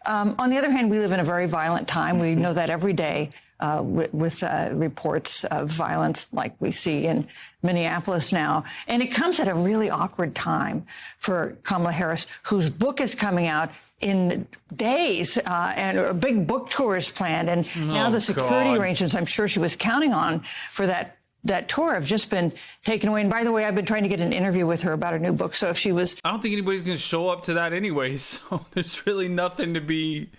On the other hand, we live in a very violent time. We know that every day with reports of violence like we see in Minneapolis now. And it comes at a really awkward time for Kamala Harris, whose book is coming out in days, and a big book tour is planned. And now the security arrangements I'm sure she was counting on for that tour have just been taken away. And by the way, I've been trying to get an interview with her about her new book. So if she was... I don't think anybody's going to show up to that anyway. So there's really nothing to be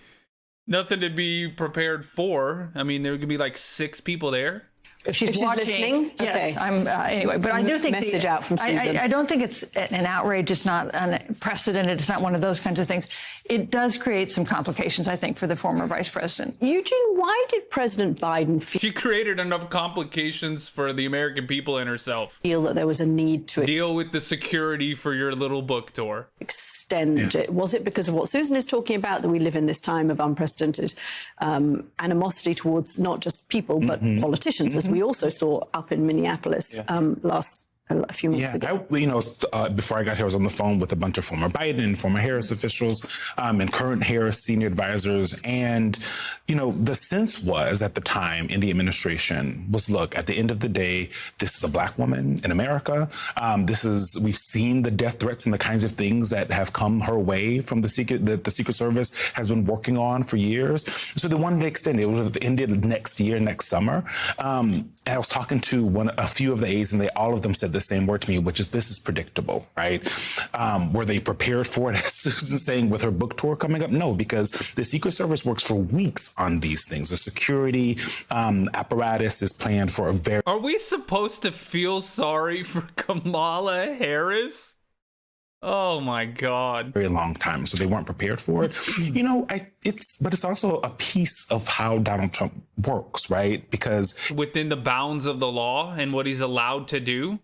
prepared for. I mean, there could be like 6 people there. If she's watching, listening, yes, okay. I'm anyway. But I do think message out from Susan. I don't think it's an outrage. It's not unprecedented. It's not one of those kinds of things. It does create some complications, I think, for the former vice president. Eugene, why did President Biden She created enough complications for the American people and herself. feel that there was a need to Deal with the security for your little book tour. extend it? Was it because of what Susan is talking about, that we live in this time of unprecedented animosity towards not just people, but politicians, as we also saw up in Minneapolis a few months ago? Before I got here, I was on the phone with a bunch of former Biden and former Harris officials and current Harris senior advisors. And, the sense was at the time in the administration was, look, at the end of the day, this is a Black woman in America. We've seen the death threats and the kinds of things that have come her way from the Secret Service has been working on for years. So they wanted to extend it. It would have ended next summer. And I was talking to a few of the aides, and all of them said the same word to me, which is, this is predictable, right? Were they prepared for it, as Susan's saying, with her book tour coming up? No, because the Secret Service works for weeks on these things. The security apparatus is planned for a very... Are we supposed to feel sorry for Kamala Harris? Oh my God. Very long time. So they weren't prepared for it. But it's also a piece of how Donald Trump works, right? Because within the bounds of the law and what he's allowed to do.